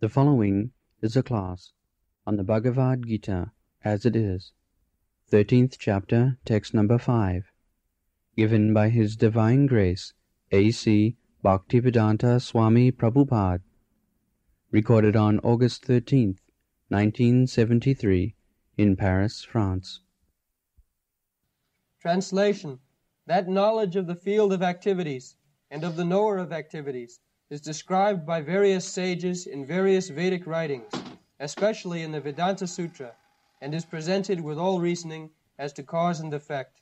The following is a class on the Bhagavad Gita as it is, 13th chapter, text number 5, given by His Divine Grace, A.C. Bhaktivedanta Swami Prabhupada, recorded on August 13th, 1973, in Paris, France. Translation. That knowledge of the field of activities and of the knower of activities is described by various sages in various Vedic writings, especially in the Vedanta Sutra, and is presented with all reasoning as to cause and effect.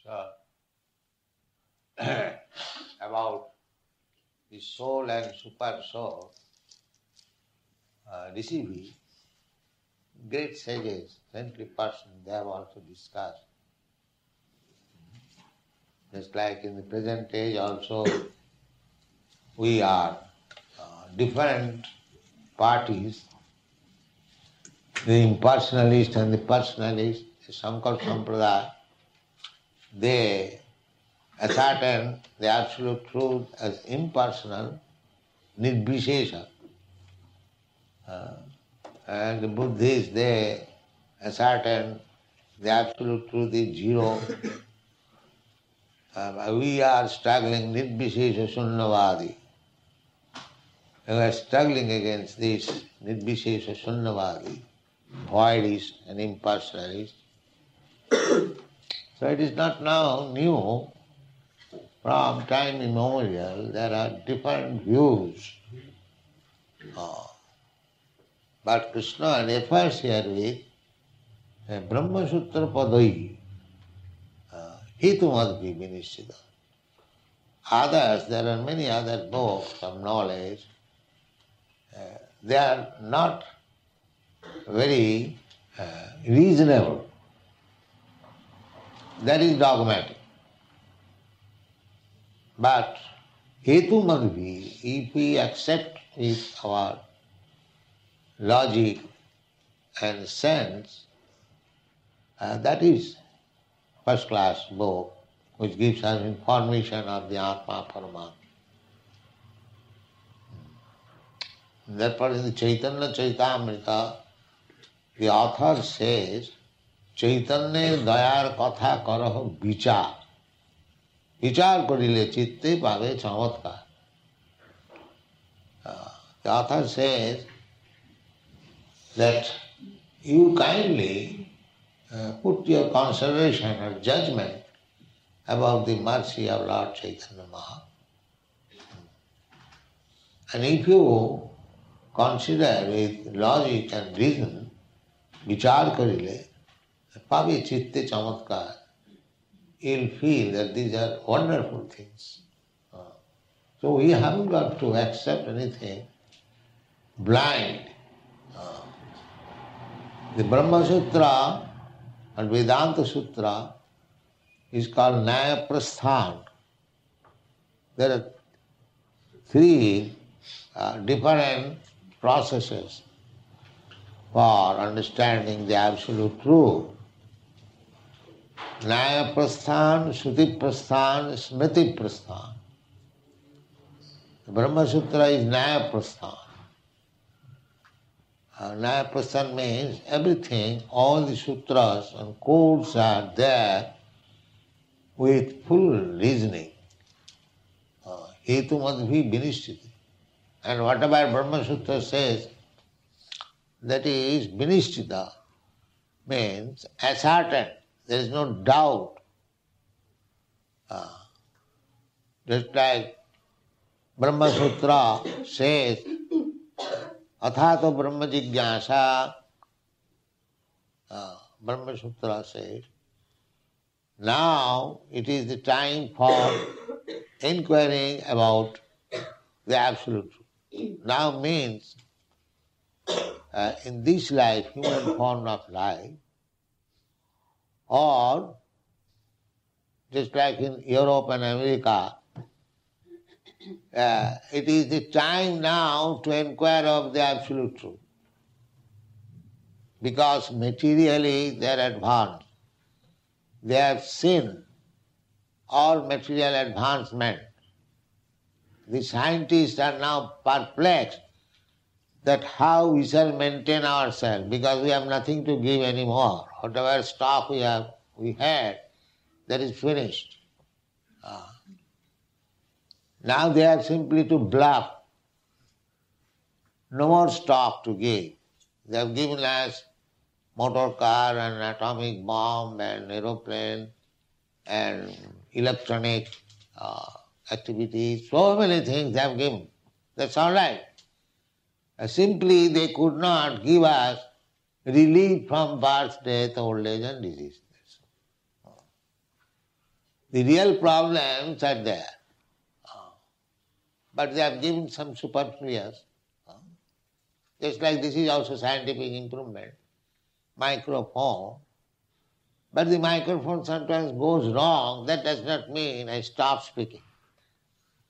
So, about the soul and super soul, receiving, great sages, saintly persons, they have also discussed. Just like in the present age also, we are different parties, the impersonalist and the personalist, the Sankar Sampradaya, they ascertain the absolute truth as impersonal, nirvishesha. And the Buddhists, they ascertain the absolute truth is zero. We are struggling nirvishesha sunnavadi. We are struggling against this nirvishesha sunnavadi, voidist and impersonalist. So it is not now new. From time immemorial, there are different views. But Krishna refers here with Brahma Sutra Padai, Hitumad Vinishita. Others, there are many other books of knowledge, they are not very reasonable. That is dogmatic. But Hetu Madhvi, if we accept with our logic and sense, that is first class book which gives us information of the Atma Paramatma. Therefore in the Chaitanya Chaitamrita, the author says, Chaitanya dayar katha karaho vichar. Vichar korile chitte pave chamatkar. The author says that you kindly put your consideration or judgment about the mercy of Lord Chaitanya Mahaprabhu. And if you consider with logic and reason, vichar korile, pave chitte chamatkar, you'll feel that these are wonderful things. So we haven't got to accept anything blind. The Brahma Sutra and Vedanta Sutra is called Nyaya Prasthan. There are three different processes for understanding the absolute truth. Nyaya Prasthan, Shruti Prasthan, Smriti Prasthan. The Brahma Sutra is Nyaya Prasthan. Nyaya Prasthan means everything, all the sutras and codes are there with full reasoning. Hetu madhvi vinishtiti. And whatever Brahma Sutra says, that is vinishtita, means ascertained. There is no doubt. Just like Brahma Sutra says, Athato Brahma Jigyasa, Brahma Sutra says, now it is the time for inquiring about the absolute truth. Now means in this life, human form of life, or just like in Europe and America, it is the time now to inquire of the absolute truth. Because materially they are advanced. They have seen or material advancement. The scientists are now perplexed that how we shall maintain ourselves, because we have nothing to give anymore. Whatever stock we had, that is finished. Now they have simply to bluff. No more stock to give. They have given us motor car and atomic bomb and aeroplane and electronic activities. So many things they have given. That's all right. Simply they could not give us relief from birth, death, old age and disease. The real problems are there. But they have given some superfluous. Just like this is also scientific improvement. Microphone. But the microphone sometimes goes wrong. That does not mean I stop speaking.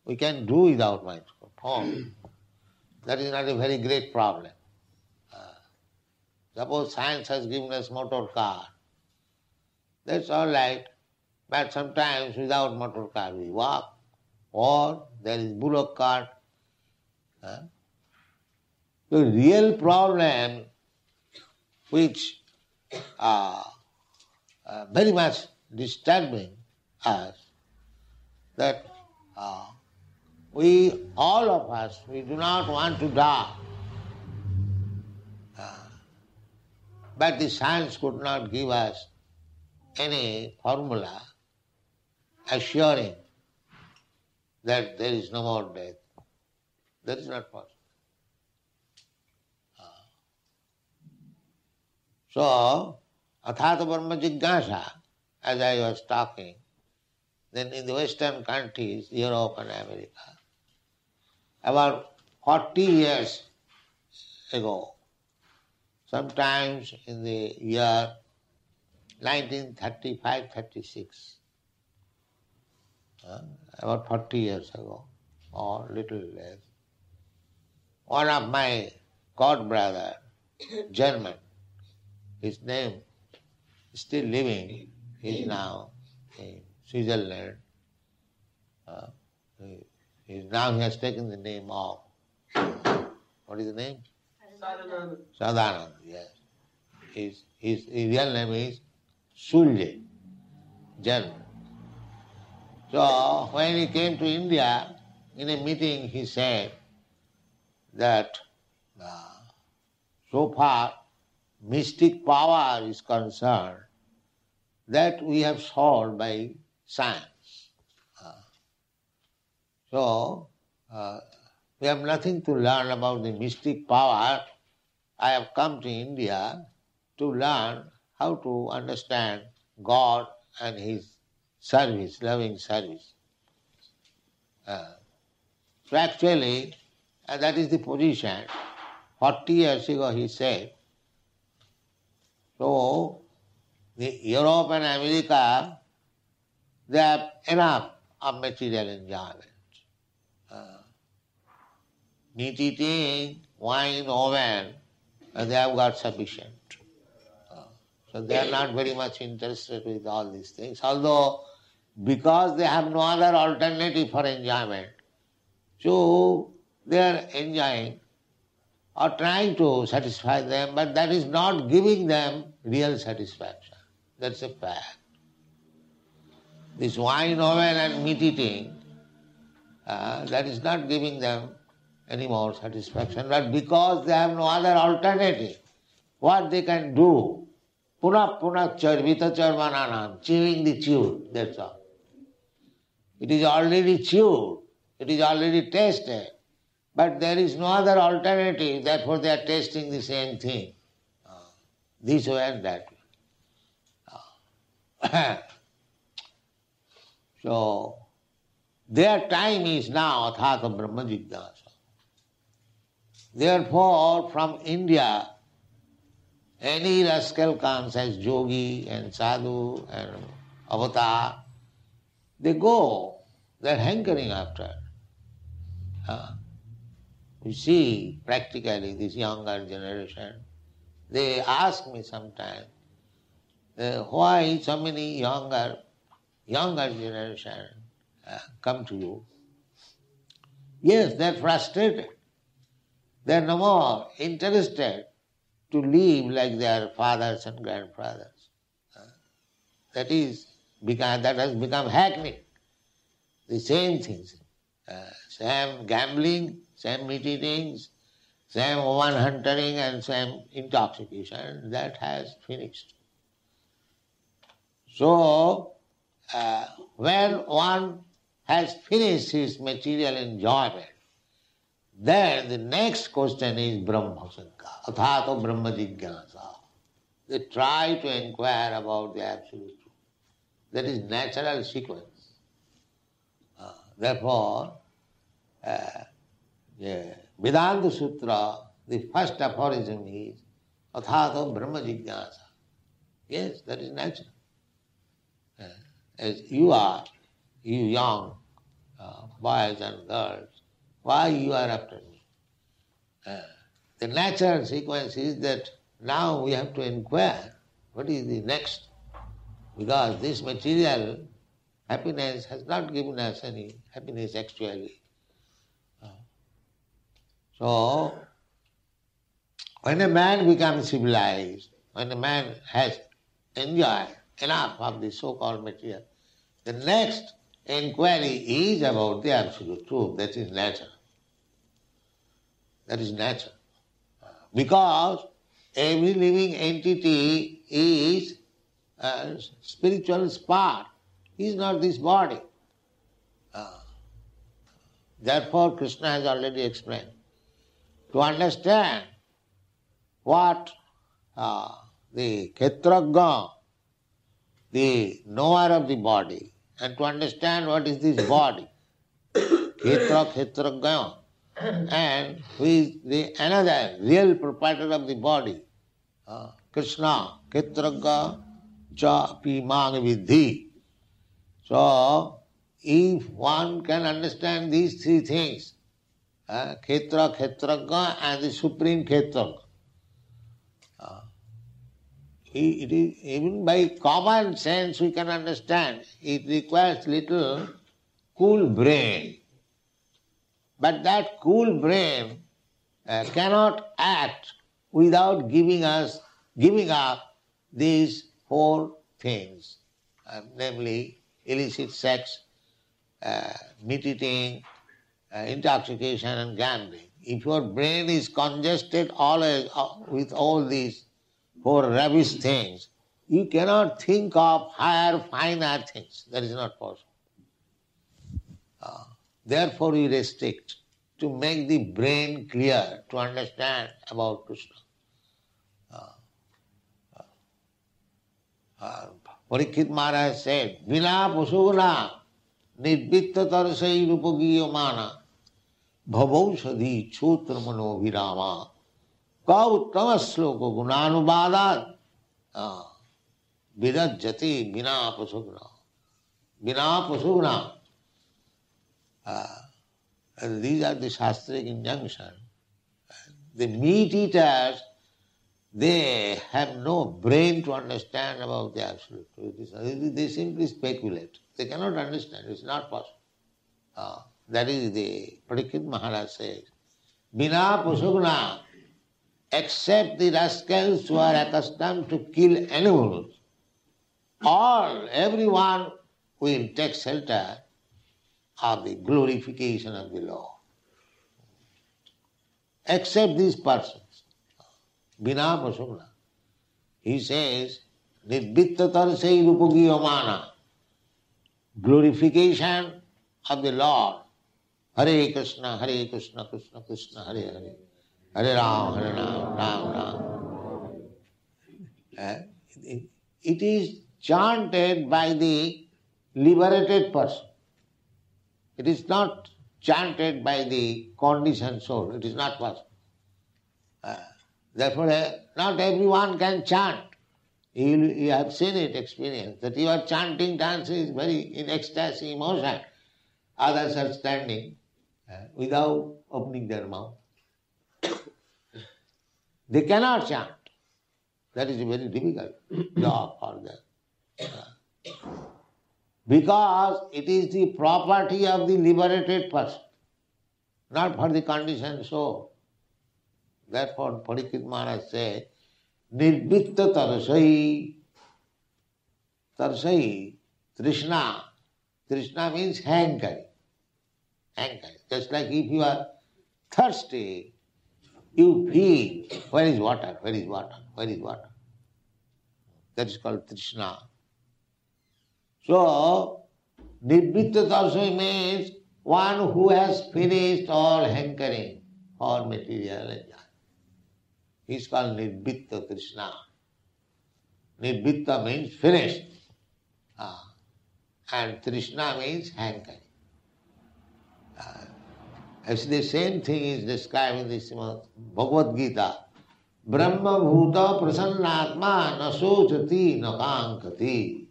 We can do without microphone. That is not a very great problem. Suppose science has given us motor car. That's all right. But sometimes without motor car we walk. Or there is bullock cart. The real problem which very much disturbing us, that we, all of us, we do not want to die. But the science could not give us any formula assuring that there is no more death. That is not possible. So, athata brahma jignasa, as I was talking, then in the Western countries, Europe and America, about 40 years ago, sometimes in the year 1935-36, about 40 years ago, or little less, one of my god brother, German, his name is still living, he is now in Switzerland. Now he has taken the name of, what is the name? Sadananda, yes. His real name is Sulje, German. So when he came to India, in a meeting he said that so far mystic power is concerned, that we have solved by science. So we have nothing to learn about the mystic power. I have come to India to learn how to understand God and His service, loving service. So actually, that is the position. 40 years ago he said. So, the Europe and America, they have enough of material enjoyment. Meat eating, wine, oven, they have got sufficient. So they are not very much interested with all these things. Although, because they have no other alternative for enjoyment, so they are enjoying or trying to satisfy them, but that is not giving them real satisfaction. That's a fact. This wine, oven and meat eating, that is not giving them any more satisfaction. But because they have no other alternative, what they can do? Puna charvita charvananam, chewing the chewed, that's all. It is already chewed, it is already tasted, but there is no other alternative, therefore they are tasting the same thing. This way and that way. So, their time is now athata brahma jignasa. Therefore, from India, any rascal comes as yogi and sadhu and avatar, they go, they're hankering after. We see practically this younger generation, they ask me sometimes, why so many younger younger generation come to you. Yes, they are frustrated. They are no more interested to live like their fathers and grandfathers. That has become hackneyed. The same things. Same gambling, same meat eating, same woman hunting and same intoxication. That has finished. So, when one has finished his material enjoyment, then the next question is Brahma Sanka, Athato Brahma Jigyasa. They try to inquire about the absolute truth. That is natural sequence. Therefore, Vedanta Sutra, the first aphorism is Athato Brahma Jigyasa. Yes, that is natural. As you young boys and girls, why you are after me? The natural sequence is that now we have to inquire what is the next, because this material happiness has not given us any happiness actually. So, when a man becomes civilized, when a man has enjoyed enough of the so-called material, the next inquiry is about the absolute truth, that is nature. That is nature. Because every living entity is a spiritual spark. He is not this body. Therefore, Krishna has already explained. To understand what the Kshetrajna, the knower of the body, and to understand what is this body, Kshetrajna, and who is the another real proprietor of the body, Krishna, Kshetrajna cha pimang vidhi. So, if one can understand these three things, Kshetra, Kshetrajna and the Supreme Kshetrajna, it is, even by common sense we can understand. It requires little cool brain. But that cool brain cannot act without giving up these four things, namely illicit sex, meat eating, intoxication and gambling. If your brain is congested always with all these four rubbish things, you cannot think of higher, finer things. That is not possible. Therefore we restrict to make the brain clear, to understand about Krishna. Parikshit Maharaj said, Vina pasuguna nirvitta tarsai rupagiyamana bhavaushadhi chotra mano virama kauttama sloka gunanubhadat vidajjati vina pasuguna. Vina pasuguna. And these are the Shastric injunctions. The meat eaters, they have no brain to understand about the absolute truth. They simply speculate. They cannot understand. It's not possible. That is the Parikshit Maharaj says. Bina pasugna, except the rascals who are accustomed to kill animals, everyone will take shelter of the glorification of the Lord. Except these persons. Bina pasugna. He says, nirvitta tarsai rupagiyamana, glorification of the Lord. Hare Krishna, Krishna Krishna, Hare Hare. Hare Ram, Ram Ram. It is chanted by the liberated person. It is not chanted by the conditioned soul. It is not possible. Therefore, not everyone can chant. You have seen it, experienced, that you are chanting, dancing is very in ecstasy, emotion. Others are standing without opening their mouth. They cannot chant. That is a very difficult job for them. because it is the property of the liberated person, not for the conditioned soul. Therefore, Parikshit Maharaj said, Nirvitta Tarsai. Tarsai, Trishna. Trishna means hankering. Hankering. Just like if you are thirsty, you feel, where is water, where is water, where is water. That is called Trishna. So, Nirvitta Tarsai means one who has finished all hankering for material enjoyment. He is called Nirvitta Trishna. Nirvitta means finished. And Trishna means hankering. As the same thing is described in the Bhagavad Gita. Brahma bhuta prasannatma na sochati na kankati.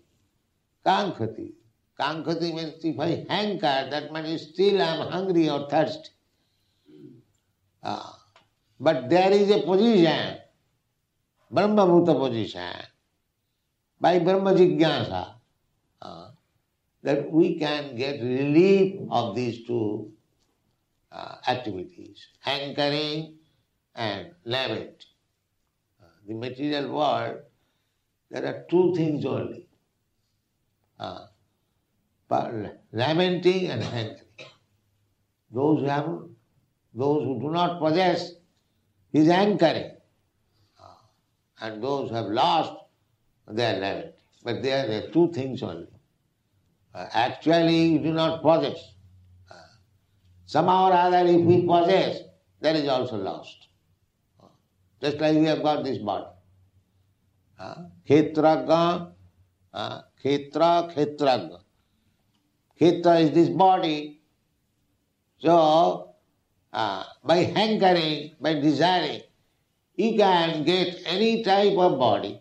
Kankati. Kankati means if I hanker, that means still I am hungry or thirsty. But there is a position, Brahma bhuta position, by Brahma Jigyasa, that we can get relief of these two activities, hankering and lament. The material world, there are two things only, lamenting and hankering. Those who do not possess is hankering, and those who have lost, they are lamenting. But there are two things only. Actually, you do not possess. Somehow or other, if we possess, that is also lost. Just like we have got this body. Khetraga, khetraga. Khetra is this body. So, by hankering, by desiring, you can get any type of body.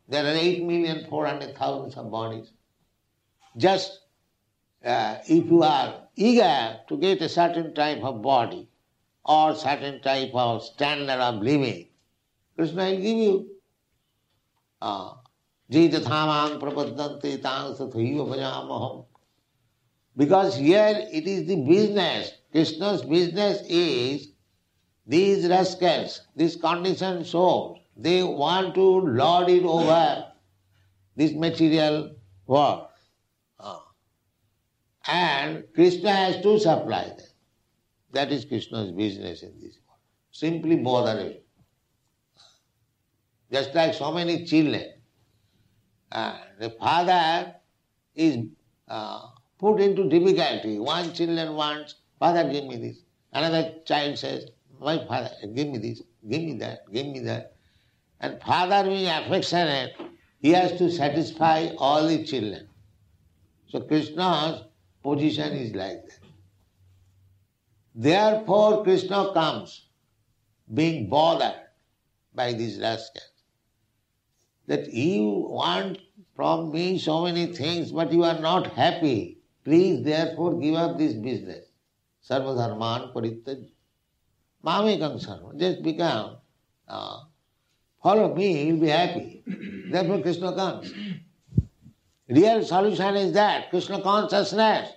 There are 8,400,000 of bodies. Just if you are eager to get a certain type of body or certain type of standard of living, Krishna will give you. Jaitathamang prapaddante tang sathaiva bhajamaham. Because here it is the business. Krishna's business is these rascals, these conditioned souls, they want to lord it over this material world. And Krishna has to supply them. That is Krishna's business in this world. Simply bothering. Just like so many children. The father is put into difficulty. One child wants, Father, give me this. Another child says, my father, give me this, give me that, give me that. And father being affectionate, he has to satisfy all the children. So Krishna's position is like that. Therefore Krishna comes being bothered by these rascals. That you want from me so many things, but you are not happy. Please therefore give up this business. Sarva dharman parittaj. Mamekam sarva. Just become, follow me, you'll be happy. Therefore Krishna comes. Real solution is that, Krishna consciousness.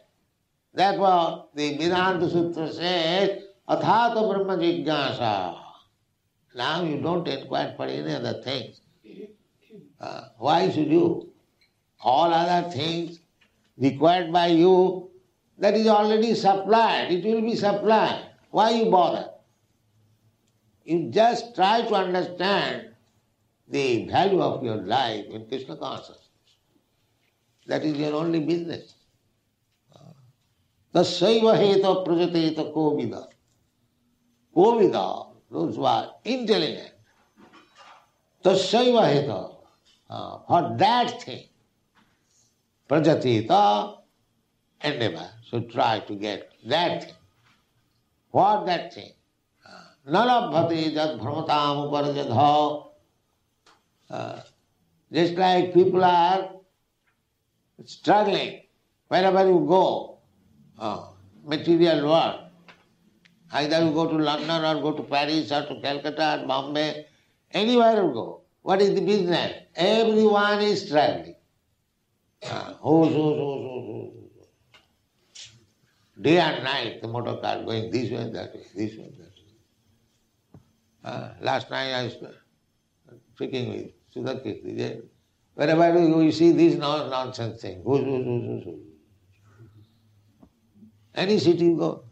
Therefore, the Vedanta Sutra says, Athata Brahma Jigyasa. Now you don't inquire for any other things. Why should you? All other things required by you, that is already supplied. It will be supplied. Why you bother? You just try to understand the value of your life in Krishna consciousness. That is your only business. Tasaiva heta prajateta kovida. Kovida, those who are intelligent. Tasaiva heta, for that thing. Prajateta, endeavor. So try to get that thing. What that thing? Nalabhati jad bhramatam uparajadha. Just like people are struggling wherever you go, material world. Either you go to London or go to Paris or to Calcutta or Bombay, anywhere you go. What is the business? Everyone is struggling. Whoosh, whoosh, whoosh, whoosh, whoosh. Day and night, the motor car going this way and that way, this way and that way. Last night I was speaking with Sudhakirti. Wherever you see this nonsense thing, whoosh, whoosh, whoosh, whoosh, whoosh. Any city you go,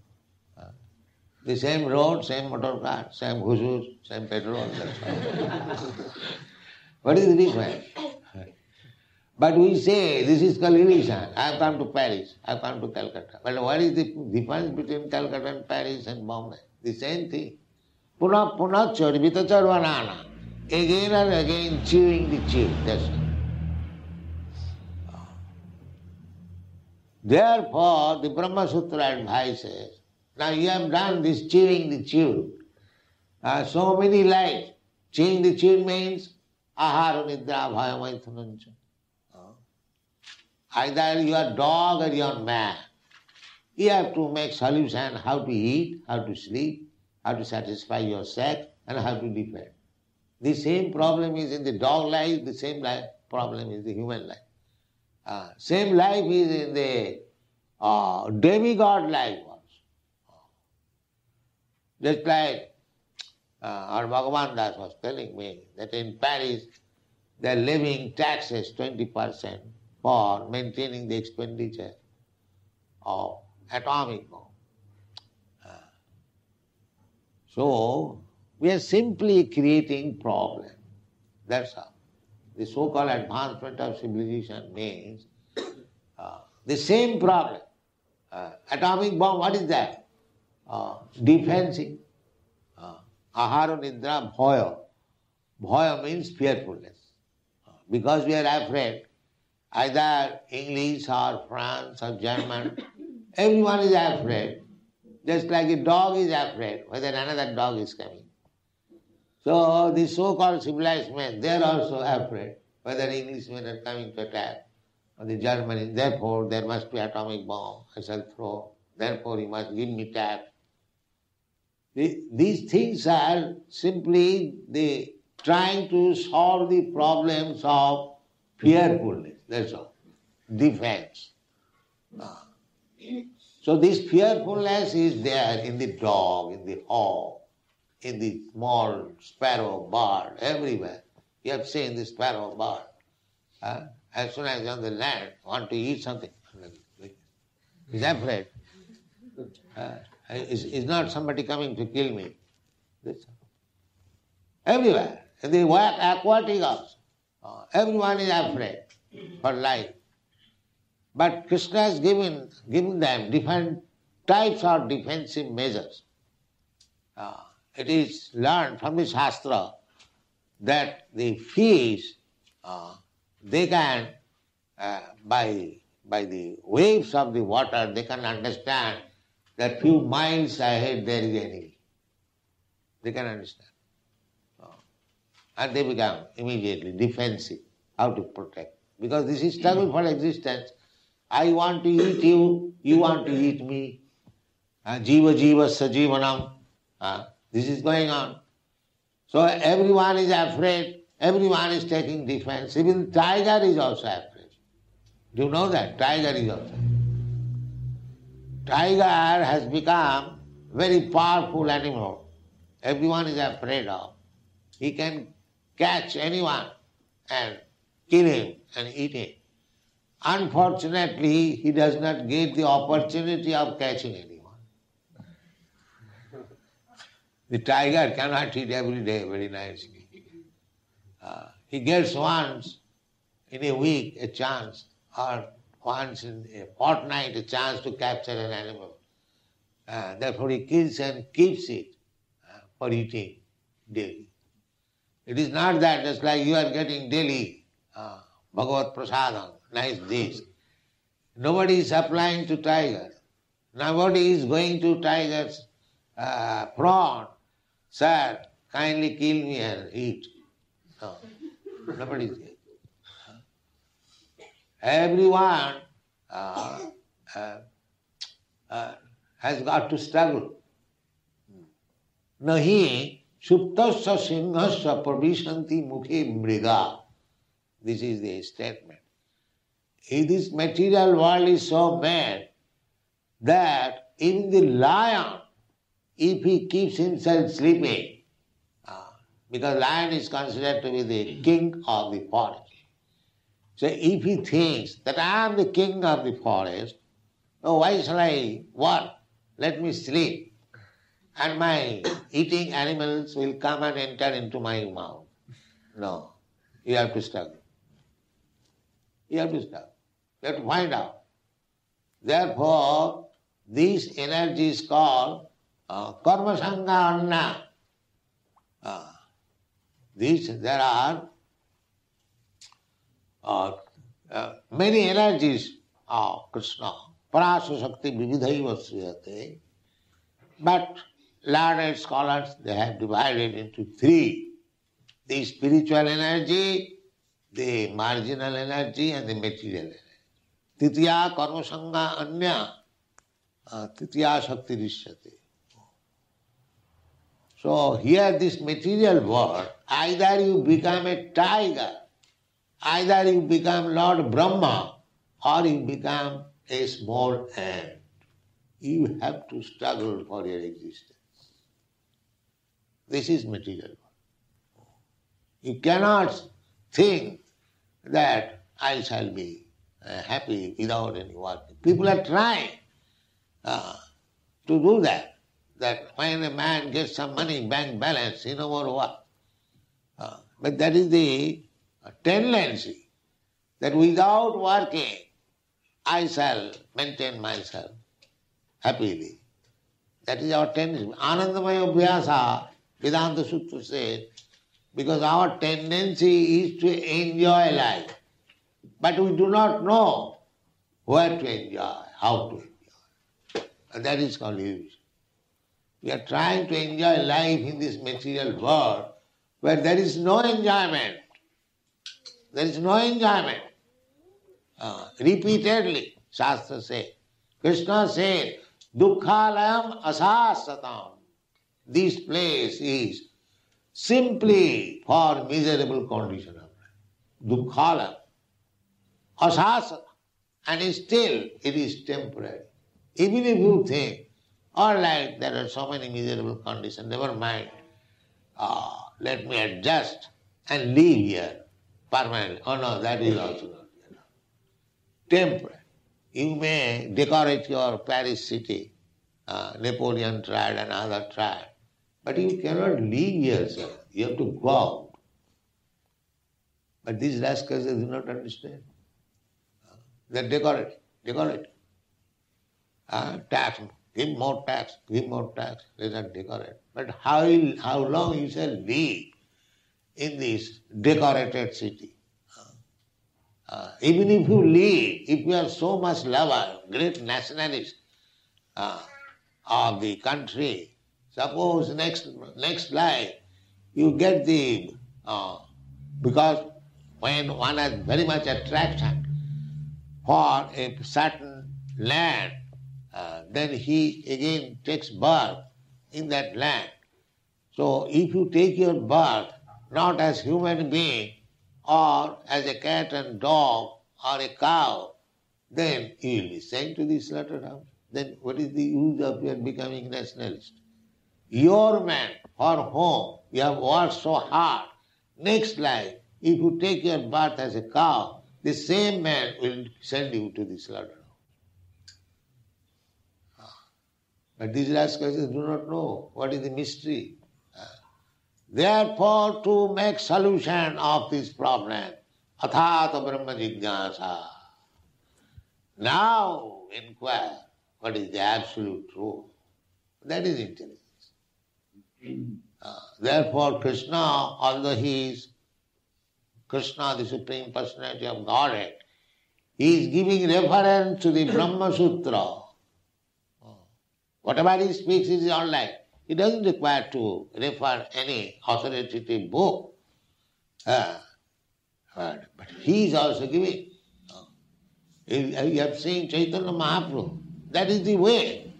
the same road, same motor car, same whoosh, whoosh, same petrol, that's all. What is the difference? But we say, this is called illusion. I have come to Paris, I have come to Calcutta. But what is the difference between Calcutta and Paris and Bombay? The same thing. Puna puna charvita charvanana. Again and again chewing the chew. That's all. Therefore, the Brahma Sutra advises, now you have done this chewing the chew. So many lives. Chewing the chew means ahara nidra bhaya maithunancha. Either you are dog or you are man. You have to make solution how to eat, how to sleep, how to satisfy your sex, and how to defend. The same problem is in the dog life, the same problem is the human life. Same life is in the demigod life also. Just like our Bhagavan Das was telling me that in Paris they are levying taxes 20% for maintaining the expenditure of atomic bomb. So we are simply creating problem. That's all. The so-called advancement of civilization means the same problem. Atomic bomb, what is that? Defensive. Ahara nidra bhaya. Bhaya means fearfulness. Because we are afraid, either English or France or German, everyone is afraid. Just like a dog is afraid whether another dog is coming. So the so-called civilized men, they are also afraid whether Englishmen are coming to attack or the Germans. Therefore, there must be atomic bomb I shall throw. Therefore, you must give me tax. These things are simply the trying to solve the problems of fearfulness. That's all. Defense. So this fearfulness is there in the dog, in the hawk, in the small sparrow bird, everywhere. You have seen the sparrow bird. As soon as on the land, want to eat something, he's afraid. Is not somebody coming to kill me. Everywhere. In the aquatic also. Everyone is afraid for life. But Krishna has given them different types of defensive measures. It is learned from the Shastra that the fish, they can, by the waves of the water, they can understand that few miles ahead there is enemy. They can understand. And they become immediately defensive, how to protect. Because this is struggle for existence. I want to eat you, you want to eat me. Jiva jiva sajivanam. This is going on. So everyone is afraid, everyone is taking defense. Even tiger is also afraid. Do you know that? Tiger is also afraid. Tiger has become very powerful animal. Everyone is afraid of. He can catch anyone and kill him and eat him. Unfortunately, he does not get the opportunity of catching anyone. The tiger cannot eat every day very nicely. He gets once in a week a chance, or once in a fortnight a chance to capture an animal. Therefore he kills and keeps it for eating daily. It is not that just like you are getting daily Bhagavat Prasadam, nice dish. Nobody is supplying to tiger. Nobody is going to tiger's prawn. Sir, kindly kill me and eat. No, nobody is there. Everyone has got to struggle. Nahi suptasya singhasya pravishanti mukhe mriga. This is the statement. This material world is so mad that even the lion, if he keeps himself sleeping, because lion is considered to be the king of the forest. So if he thinks that I am the king of the forest, oh, why shall I work? Let me sleep. And my eating animals will come and enter into my mouth. No, you have to struggle. You have to struggle. You have to find out. Therefore, this energy is called karma sangha anna. There are many energies of Krishna. Parasya Shakti Vividhaiva Sriyate. But learned scholars, they have divided into three. The spiritual energy, the marginal energy, and the material energy. Titiya karma sangha anya, titiya shakti rishyate. So here this material world, either you become a tiger, either you become Lord Brahma, or you become a small ant. You have to struggle for your existence. This is material world. You cannot think that I shall be happy without any work. People are trying to do that. That when a man gets some money, bank balance, he no more work. But that is the tendency, that without working, I shall maintain myself happily. That is our tendency. Anandamaya Abhyasa, Vedanta Sutra says, because our tendency is to enjoy life. But we do not know where to enjoy, how to enjoy. And that is called illusion. We are trying to enjoy life in this material world where there is no enjoyment. There is no enjoyment. Repeatedly, Shastra says. Krishna said, Dukkhalayam asasatam. This place is simply for miserable condition of life. Dukkhalayam asasatam. And still it is temporary. Even if you think, all right, there are so many miserable conditions, never mind. Let me adjust and live here permanently. Oh no, that is also not enough. Temporary. You may decorate your Paris city, Napoleon tried and other tried, but you cannot live here, sir. You have to go out. But these rascals, they do not understand. They decorate. Tax. Give more tax, let us decorate. But how long you shall live in this decorated city? Even if you live, if you are so much lover, great nationalist of the country, suppose next life you get the, because when one has very much attraction for a certain land, then he again takes birth in that land. So if you take your birth not as human being or as a cat and dog or a cow, then you will be sent to the slaughterhouse. Then what is the use of your becoming nationalist? Your man for whom you have worked so hard, next life, if you take your birth as a cow, the same man will send you to the slaughterhouse. But these rascals do not know what is the mystery. Therefore, to make solution of this problem, athata brahma jignasa. Now inquire what is the absolute truth. That is intelligence. Therefore, Krishna, although he is Krishna, the Supreme Personality of Godhead, he is giving reference to the Brahma Sutra. Whatever he speaks is all right. He doesn't require to refer any authoritative book. But he is also giving. You have seen Chaitanya Mahaprabhu. That is the way.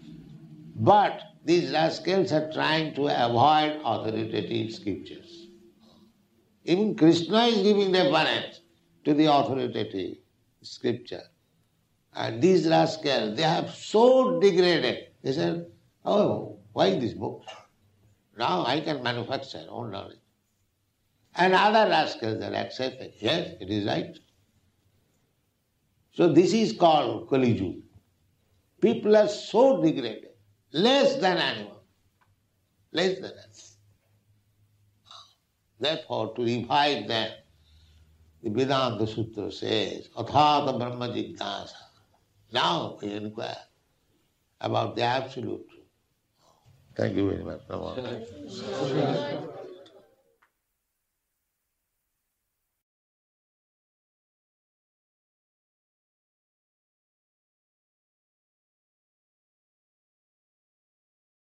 But these rascals are trying to avoid authoritative scriptures. Even Krishna is giving reference to the authoritative scripture. And these rascals, they have so degraded. They said, oh, why this book? Now I can manufacture own knowledge. And other rascals are accepting. Yes, it is right. So this is called Kali Yuga. People are so degraded, less than animal, less than us. Therefore, to revive them, the Vedanta Sutra says, Athata Brahma Jignasa. Now we inquire about the absolute truth. Thank you very much.